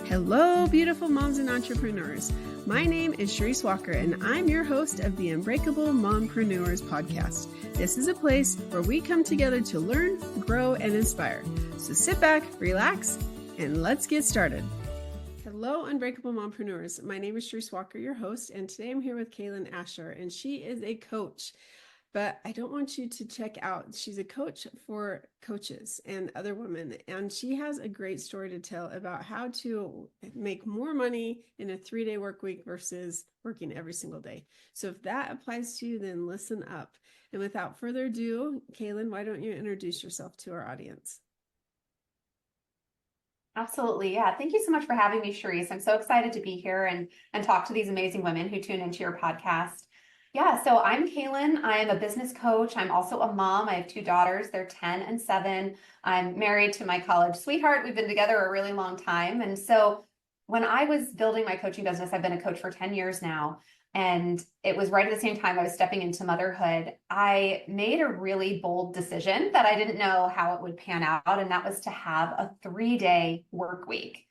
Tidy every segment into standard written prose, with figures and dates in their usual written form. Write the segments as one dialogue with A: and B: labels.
A: Hello, beautiful moms and entrepreneurs. My name is Charisse Walker, and I'm your host of the Unbreakable Mompreneurs podcast. This is a place where we come together to learn, grow, and inspire. So sit back, relax, and let's get started. Hello, Unbreakable Mompreneurs. My name is Charisse Walker, your host, and today I'm here with Cailen Ascher, and she is a coach. But I don't want you to check out. She's a coach for coaches and other women. And she has a great story to tell about how to make more money in a 3-day work week versus working every single day. So if that applies to you, then listen up. And without further ado, Cailen, why don't you introduce yourself to our audience?
B: Absolutely. Yeah. Thank you so much for having me, Charisse. I'm so excited to be here and talk to these amazing women who tune into your podcast. Yeah, so I'm Cailen. I am a business coach. I'm also a mom. I have 2 daughters. They're 10 and 7. I'm married to my college sweetheart. We've been together a really long time. And so when I was building my coaching business, I've been a coach for 10 years now. And it was right at the same time I was stepping into motherhood. I made a really bold decision that I didn't know how it would pan out. And that was to have a 3-day work week.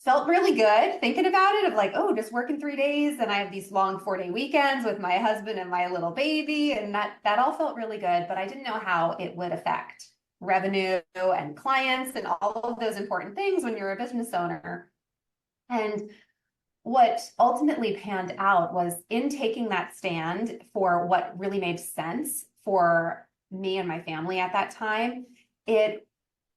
B: Felt really good thinking about it of like, oh, just working 3 days. And I have these long 4-day weekends with my husband and my little baby. And that all felt really good, but I didn't know how it would affect revenue and clients and all of those important things when you're a business owner. And what ultimately panned out was in taking that stand for what really made sense for me and my family at that time,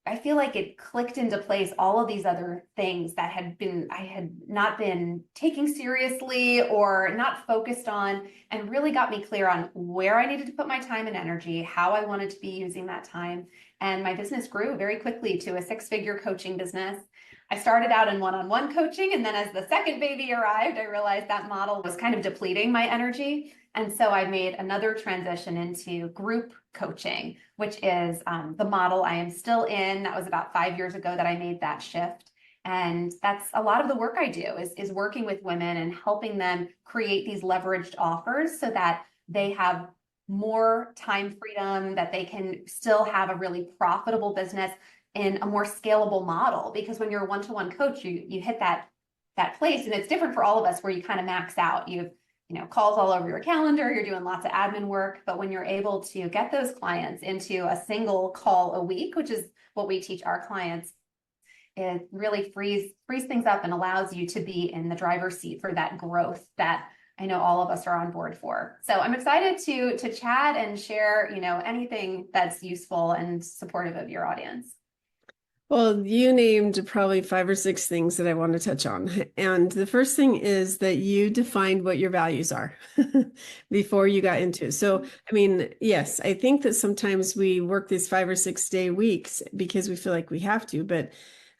B: I feel like it clicked into place all of these other things that I had not been taking seriously or not focused on, and really got me clear on where I needed to put my time and energy, how I wanted to be using that time. And my business grew very quickly to a 6-figure coaching business. I started out in one-on-one coaching, and then as the second baby arrived, I realized that model was kind of depleting my energy. And so I made another transition into group coaching, which is the model I am still in. That was about 5 years ago that I made that shift. And that's a lot of the work I do is working with women and helping them create these leveraged offers so that they have more time freedom, that they can still have a really profitable business in a more scalable model. Because when you're a one-to-one coach, you hit that place, and it's different for all of us where you kind of max out. You've calls all over your calendar, you're doing lots of admin work, but when you're able to get those clients into a single call a week, which is what we teach our clients, it really frees things up and allows you to be in the driver's seat for that growth that I know all of us are on board for. So I'm excited to chat and share, anything that's useful and supportive of your audience.
A: Well, you named probably 5 or 6 things that I want to touch on. And the first thing is that you defined what your values are before you got into it. So, I mean, yes, I think that sometimes we work these 5 or 6 day weeks because we feel like we have to, but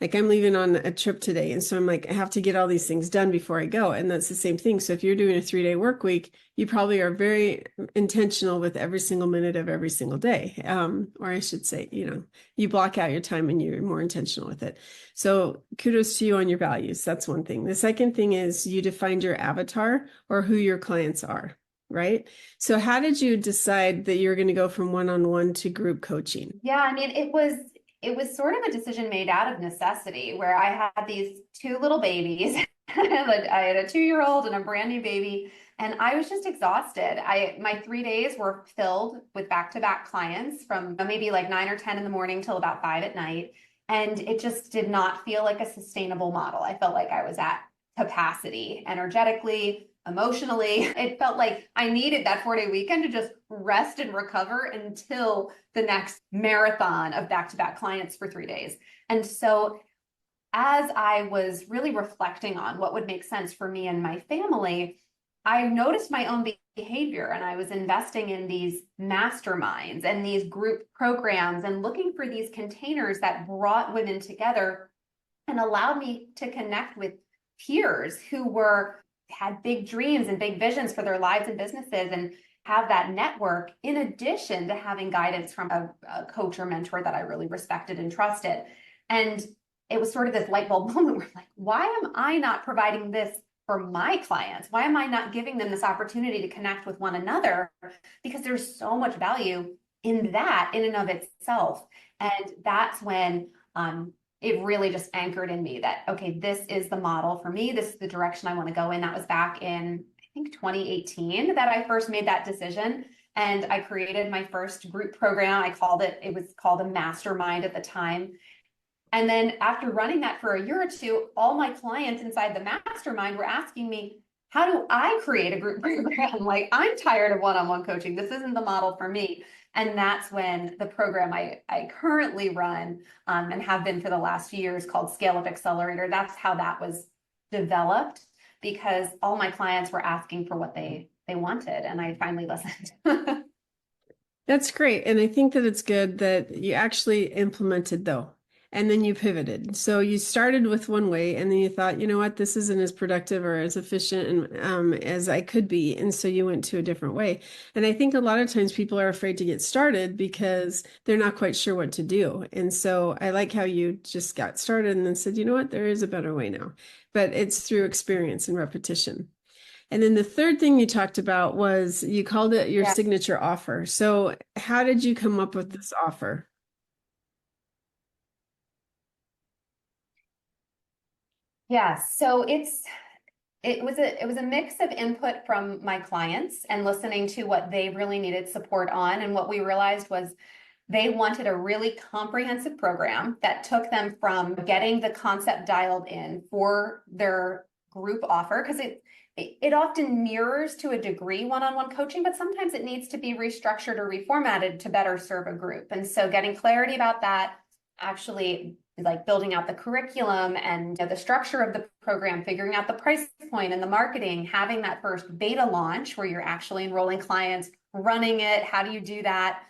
A: like I'm leaving on a trip today. And so I'm like, I have to get all these things done before I go. And that's the same thing. So if you're doing a 3-day work week, you probably are very intentional with every single minute of every single day. Or I should say, you block out your time and you're more intentional with it. So kudos to you on your values. That's one thing. The second thing is you defined your avatar or who your clients are, right? So how did you decide that you're going to go from one-on-one to group coaching?
B: Yeah, I mean, it was sort of a decision made out of necessity where I had these 2 little babies. I had a 2-year-old and a brand new baby, and I was just exhausted. My 3 days were filled with back-to-back clients from maybe like 9 or 10 in the morning till about 5 at night. And it just did not feel like a sustainable model. I felt like I was at capacity energetically, emotionally. It felt like I needed that 4-day weekend to just rest and recover until the next marathon of back-to-back clients for 3 days. And so as I was really reflecting on what would make sense for me and my family, I noticed my own behavior, and I was investing in these masterminds and these group programs and looking for these containers that brought women together and allowed me to connect with peers who had big dreams and big visions for their lives and businesses, and have that network in addition to having guidance from a coach or mentor that I really respected and trusted. And it was sort of this light bulb moment where I'm like, why am I not providing this for my clients? Why am I not giving them this opportunity to connect with one another? Because there's so much value in that in and of itself. And that's when it really just anchored in me that, okay, this is the model for me. This is the direction I want to go in. That was back in, I think, 2018 that I first made that decision. And I created my first group program. It was called a mastermind at the time. And then after running that for a year or two, all my clients inside the mastermind were asking me, how do I create a group program? Like, I'm tired of one-on-one coaching. This isn't the model for me. And that's when the program I currently run and have been for the last few years, called Scale Up Accelerator, that's how that was developed, because all my clients were asking for what they wanted, and I finally listened.
A: That's great. And I think that it's good that you actually implemented though, and then you pivoted. So you started with one way and then you thought, you know what, this isn't as productive or as efficient and as I could be. And so you went to a different way. And I think a lot of times people are afraid to get started because they're not quite sure what to do. And so I like how you just got started and then said, you know what, there is a better way now. But it's through experience and repetition. And then the third thing you talked about was you called it your
B: Yeah.
A: signature offer. So how did you come up with this offer?
B: Yeah, so it was a mix of input from my clients and listening to what they really needed support on. And what we realized was they wanted a really comprehensive program that took them from getting the concept dialed in for their group offer, because it often mirrors to a degree one-on-one coaching, but sometimes it needs to be restructured or reformatted to better serve a group. And so getting clarity about that, actually like building out the curriculum and the structure of the program, figuring out the price point and the marketing, having that first beta launch where you're actually enrolling clients, running it. How do you do that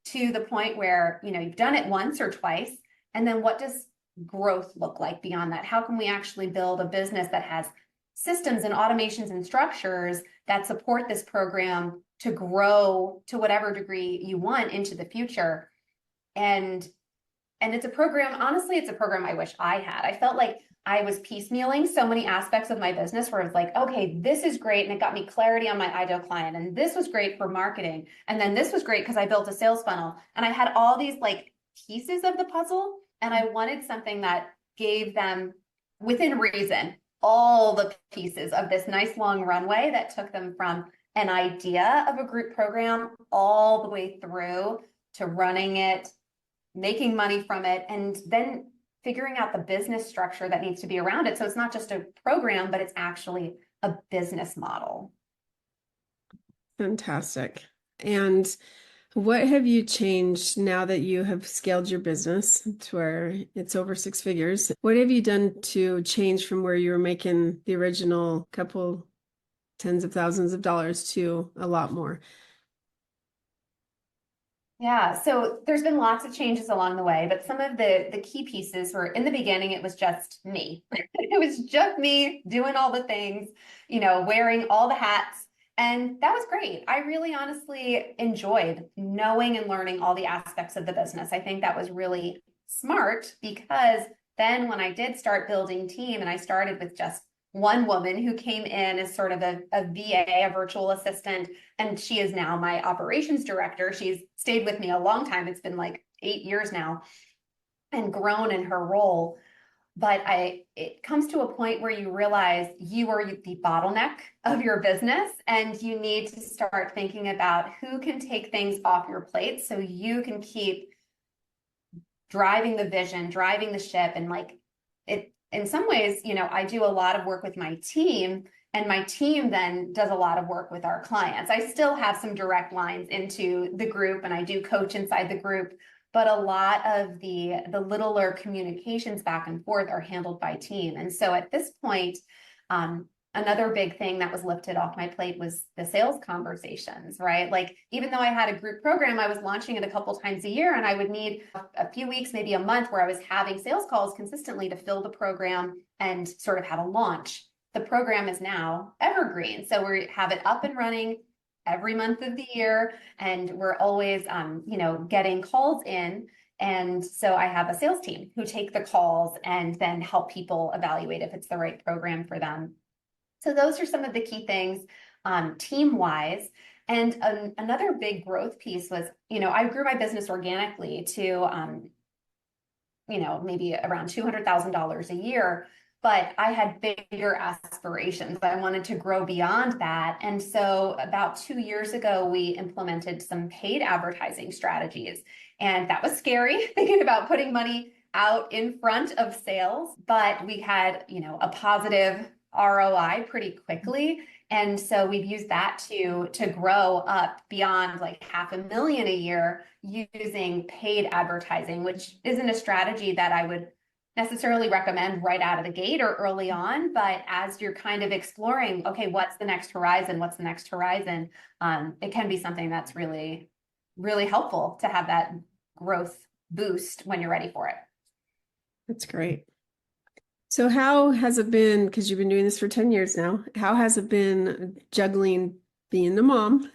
B: to the point where, you've done it once or twice? And then what does growth look like beyond that? How can we actually build a business that has systems and automations and structures that support this program to grow to whatever degree you want into the future? And it's a program, honestly, it's a program I wish I had. I felt like I was piecemealing so many aspects of my business where it's like, okay, this is great. And it got me clarity on my ideal client. And this was great for marketing. And then this was great because I built a sales funnel. And I had all these like pieces of the puzzle. And I wanted something that gave them, within reason, all the pieces of this nice long runway that took them from an idea of a group program all the way through to running it, making money from it, and then figuring out the business structure that needs to be around it. So it's not just a program, but it's actually a business model.
A: Fantastic. And what have you changed now that you have scaled your business to where it's over six figures? What have you done to change from where you were making the original couple tens of thousands of dollars to a lot more?
B: Yeah, so there's been lots of changes along the way, but some of the key pieces were, in the beginning, it was just me. It was just me doing all the things, wearing all the hats. And that was great. I really honestly enjoyed knowing and learning all the aspects of the business. I think that was really smart, because then when I did start building team, and I started with just one woman who came in as sort of a VA, a virtual assistant, and she is now my operations director. She's stayed with me a long time. It's been like 8 years now, and grown in her role. But it comes to a point where you realize you are the bottleneck of your business, and you need to start thinking about who can take things off your plate so you can keep driving the vision, driving the ship. And like it, in some ways, I do a lot of work with my team, and my team then does a lot of work with our clients. I still have some direct lines into the group, and I do coach inside the group, but a lot of the littler communications back and forth are handled by team. And so at this point, another big thing that was lifted off my plate was the sales conversations, right? Like, even though I had a group program, I was launching it a couple times a year, and I would need a few weeks, maybe a month, where I was having sales calls consistently to fill the program and sort of have a launch. The program is now evergreen. So we have it up and running every month of the year, and we're always, getting calls in. And so I have a sales team who take the calls and then help people evaluate if it's the right program for them. So those are some of the key things, team-wise. And another big growth piece was, I grew my business organically to maybe around $200,000 a year. But I had bigger aspirations. I wanted to grow beyond that. And so about 2 years ago, we implemented some paid advertising strategies. And that was scary, thinking about putting money out in front of sales. But we had, a positive ROI pretty quickly. And so we've used that to grow up beyond like $500,000 a year using paid advertising, which isn't a strategy that I would necessarily recommend right out of the gate or early on, but as you're kind of exploring, okay, what's the next horizon? What's the next horizon? It can be something that's really, really helpful to have that growth boost when you're ready for it.
A: That's great. So how has it been, because you've been doing this for 10 years now, how has it been juggling being the mom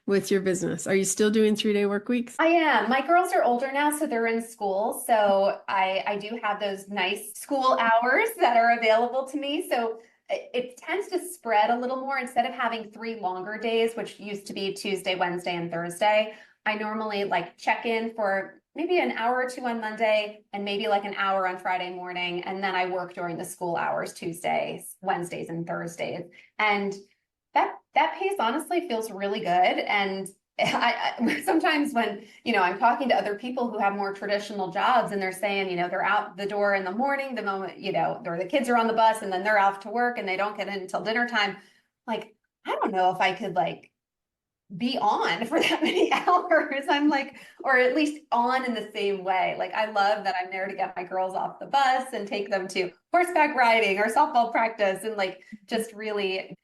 A: with your business? Are you still doing 3-day work weeks?
B: I am. My girls are older now, so they're in school. So I do have those nice school hours that are available to me. So it tends to spread a little more. Instead of having 3 longer days, which used to be Tuesday, Wednesday, and Thursday, I normally like check in for maybe an hour or 2 on Monday and maybe like an hour on Friday morning. And then I work during the school hours, Tuesdays, Wednesdays, and Thursdays. And that pace honestly feels really good. And I sometimes when, I'm talking to other people who have more traditional jobs and they're saying, they're out the door in the morning, the moment, or the kids are on the bus and then they're off to work and they don't get in until dinner time. Like, I don't know if I could like be on for that many hours. I'm like, or at least on in the same way. Like, I love that I'm there to get my girls off the bus and take them to horseback riding or softball practice and like just really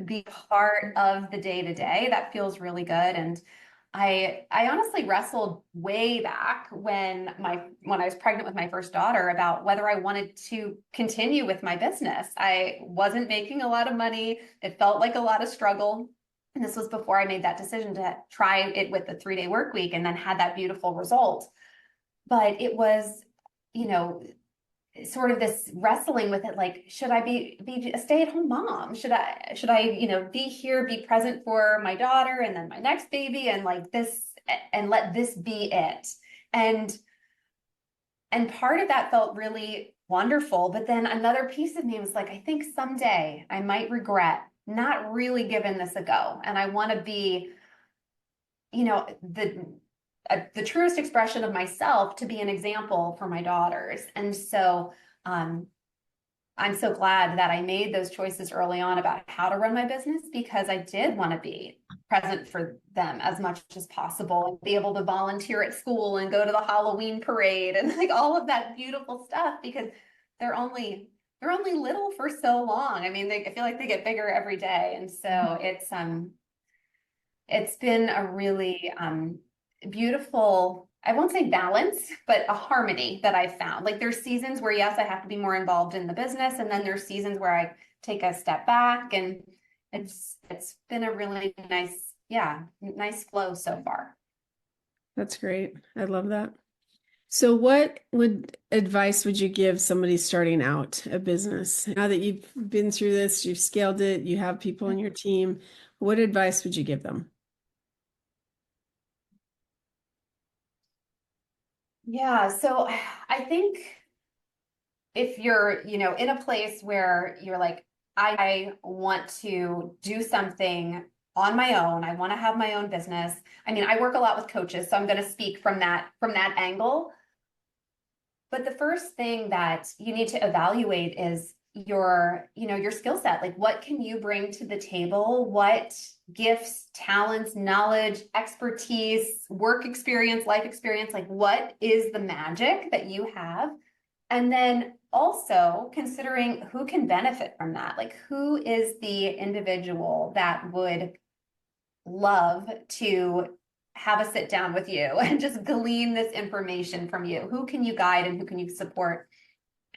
B: be part of the day to day. That feels really good. And I honestly wrestled way back when I was pregnant with my first daughter about whether I wanted to continue with my business. I wasn't making a lot of money. It felt like a lot of struggle. And this was before I made that decision to try it with the 3-day work week and then had that beautiful result. But it was, sort of this wrestling with it, like, should I be a stay-at-home mom? Should I, be here, be present for my daughter and then my next baby and like this, and let this be it. And part of that felt really wonderful. But then another piece of me was like, I think someday I might regret not really giving this a go. And I want to be, the truest expression of myself to be an example for my daughters. And so I'm so glad that I made those choices early on about how to run my business, because I did want to be present for them as much as possible and be able to volunteer at school and go to the Halloween parade and like all of that beautiful stuff, because they're only little for so long. I mean, I feel like they get bigger every day. And so it's been a really beautiful, I won't say balance, but a harmony that I've found. Like, there's seasons where, yes, I have to be more involved in the business. And then there's seasons where I take a step back, and it's been a really nice flow so far.
A: That's great. I love that. So what advice would you give somebody starting out a business? Now that you've been through this, you've scaled it, you have people on your team, what advice would you give them?
B: Yeah, so I think if you're, in a place where you're like, I want to do something on my own, I want to have my own business. I mean, I work a lot with coaches, so I'm going to speak from that angle. But the first thing that you need to evaluate is your skill set. Like, what can you bring to the table? What gifts, talents, knowledge, expertise, work experience, life experience, like what is the magic that you have? And then also considering who can benefit from that. Like, who is the individual that would love to have a sit down with you and just glean this information from you? Who can you guide and who can you support?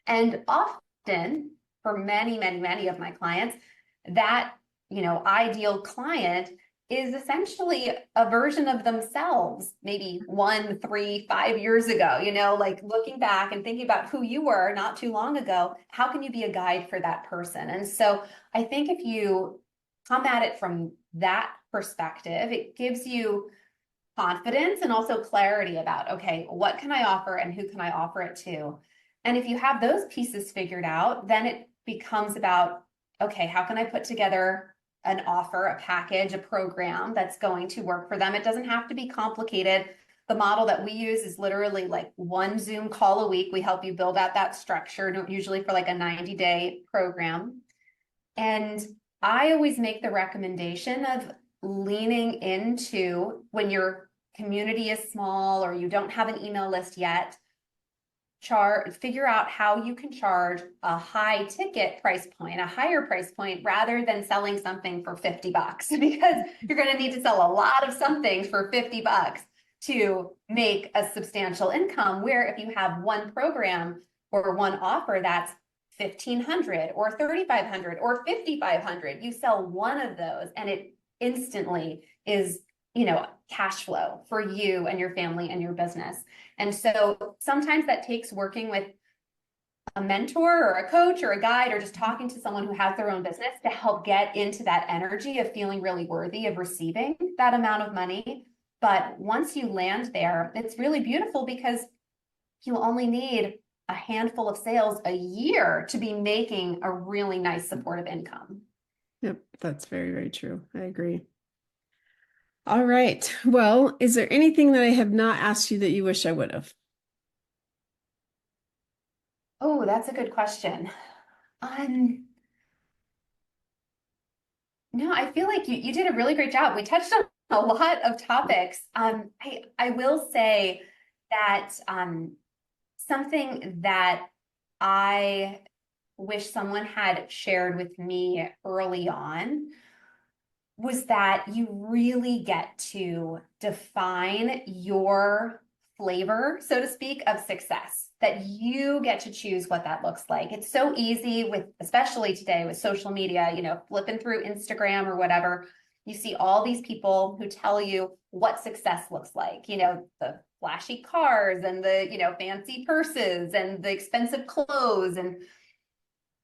B: And often, for many, many, many of my clients, that, ideal client is essentially a version of themselves, maybe 1, 3, 5 years ago, like looking back and thinking about who you were not too long ago. How can you be a guide for that person? And so I think if you come at it from that perspective, it gives you confidence and also clarity about, okay, what can I offer and who can I offer it to? And if you have those pieces figured out, then it becomes about, okay, how can I put together an offer, a package, a program that's going to work for them? It doesn't have to be complicated. The model that we use is literally like one Zoom call a week. We help you build out that structure, usually for like a 90-day program. And I always make the recommendation of leaning into, when your community is small or you don't have an email list yet, figure out how you can charge a high ticket price point, a higher price point, rather than selling something for $50 because you're going to need to sell a lot of something for $50 to make a substantial income. Where if you have one program or one offer that's 1,500 or 3,500 or 5,500, you sell one of those and it instantly is, cash flow for you and your family and your business. And so sometimes that takes working with a mentor or a coach or a guide, or just talking to someone who has their own business to help get into that energy of feeling really worthy of receiving that amount of money. But once you land there, it's really beautiful because you only need a handful of sales a year to be making a really nice supportive income.
A: Yep, that's very, very true. I agree. All right. Well, is there anything that I have not asked you that you wish I would have?
B: Oh, that's a good question. No, I feel like you did a really great job. We touched on a lot of topics. I will say that something that I wish someone had shared with me early on was that you really get to define your flavor, so to speak, of success, that you get to choose what that looks like. It's so easy with, especially today with social media, flipping through Instagram or whatever, you see all these people who tell you what success looks like, the flashy cars and the, fancy purses and the expensive clothes, and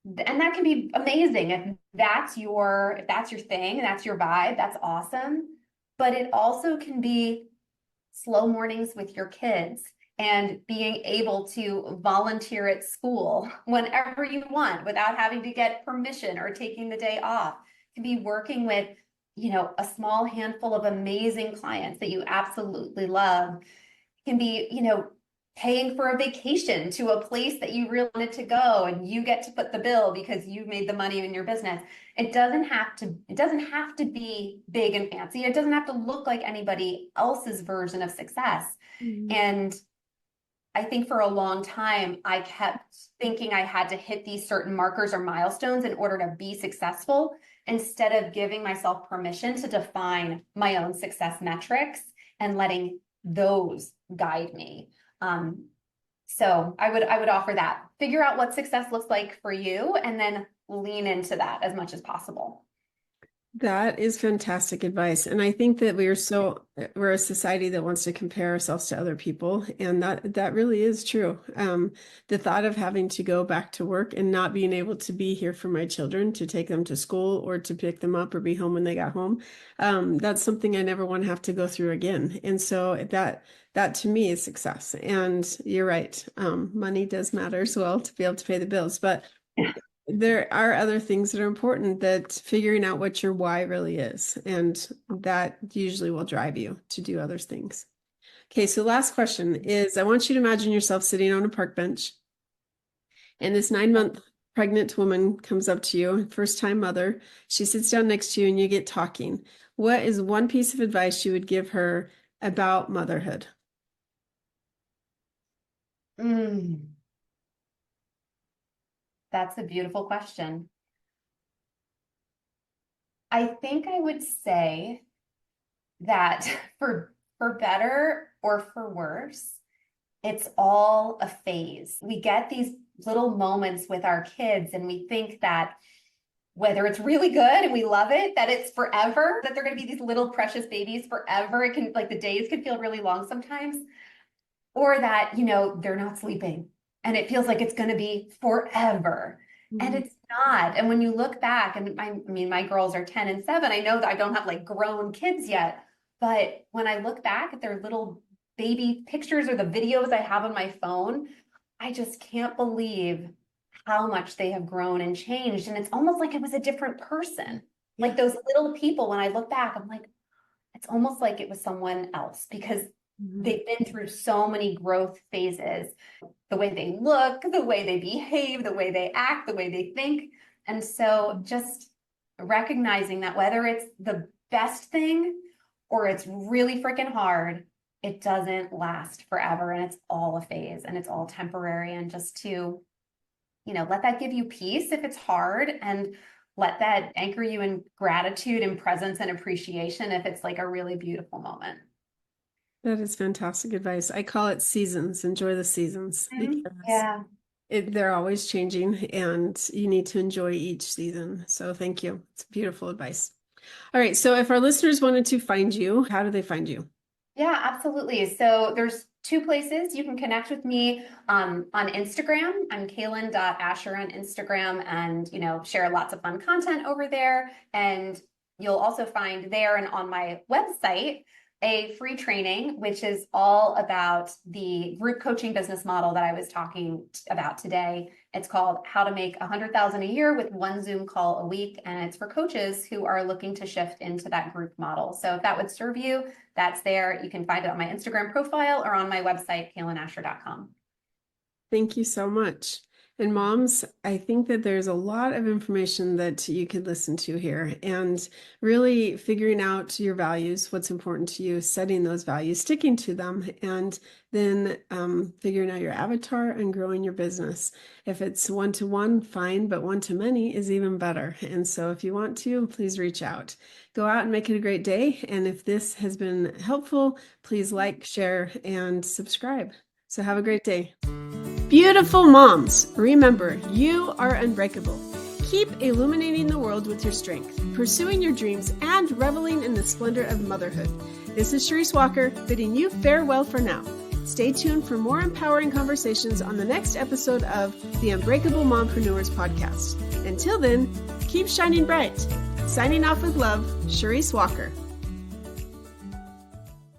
B: that can be amazing. If that's your thing, that's your vibe, that's awesome. But it also can be slow mornings with your kids and being able to volunteer at school whenever you want without having to get permission or taking the day off. It can be working with, a small handful of amazing clients that you absolutely love. It can be, paying for a vacation to a place that you really wanted to go and you get to put the bill because you made the money in your business. It doesn't have to be big and fancy. It doesn't have to look like anybody else's version of success. And I think for a long time, I kept thinking I had to hit these certain markers or milestones in order to be successful, instead of giving myself permission to define my own success metrics and letting those guide me. So I would offer that. Figure out what success looks like for you and then lean into that as much as possible.
A: That is fantastic advice. And I think that we're a society that wants to compare ourselves to other people. And that really is true. The thought of having to go back to work and not being able to be here for my children, to take them to school or to pick them up or be home when they got home. That's something I never want to have to go through again. And so that to me is success. And you're right. Money does matter as well to be able to pay the bills, but there are other things that are important, that figuring out what your why really is, and that usually will drive you to do other things. Okay, so last question is, I want you to imagine yourself sitting on a park bench and this 9-month pregnant woman comes up to you, first time mother. She sits down next to you and you get talking. What is one piece of advice you would give her about motherhood?
B: That's a beautiful question. I think I would say that for better or for worse, it's all a phase. We get these little moments with our kids and we think that whether it's really good and we love it, that it's forever, that they're going to be these little precious babies forever. It can, like, the days can feel really long sometimes, or that, they're not sleeping and it feels like it's going to be forever. And it's not. And when you look back, and my girls are 10 and 7, I know that I don't have like grown kids yet, But when I look back at their little baby pictures or the videos I have on my phone, I just can't believe how much they have grown and changed. And it's almost like it was a different person. Like those little people, when I look back, I'm like, it's almost like it was someone else because they've been through so many growth phases, the way they look, the way they behave, the way they act, the way they think. And so just recognizing that whether it's the best thing or it's really freaking hard, it doesn't last forever, and it's all a phase and it's all temporary. And just to, let that give you peace if it's hard, and let that anchor you in gratitude and presence and appreciation if it's like a really beautiful moment.
A: That is fantastic advice. I call it seasons. Enjoy the seasons.
B: Yeah.
A: They're always changing, and you need to enjoy each season. So thank you. It's beautiful advice. All right. So if our listeners wanted to find you, how do they find you?
B: Yeah, absolutely. So there's 2 places you can connect with me on Instagram. I'm Cailen.Ascher on Instagram, and share lots of fun content over there. And you'll also find there and on my website a free training, which is all about the group coaching business model that I was talking about today. It's called How to Make $100,000 a Year with 1 Zoom Call a Week. And it's for coaches who are looking to shift into that group model. So if that would serve you, that's there. You can find it on my Instagram profile or on my website, cailenascher.com.
A: Thank you so much. And moms, I think that there's a lot of information that you could listen to here, and really figuring out your values, what's important to you, setting those values, sticking to them, and then figuring out your avatar and growing your business. If it's 1-to-1, fine, but 1-to-many is even better. And so if you want to, please reach out. Go out and make it a great day. And if this has been helpful, please like, share, and subscribe. So have a great day. Beautiful moms, remember, you are unbreakable. Keep illuminating the world with your strength, pursuing your dreams, and reveling in the splendor of motherhood. This is Charisse Walker, bidding you farewell for now. Stay tuned for more empowering conversations on the next episode of the Unbreakable Mompreneurs podcast. Until then, keep shining bright. Signing off with love, Charisse Walker.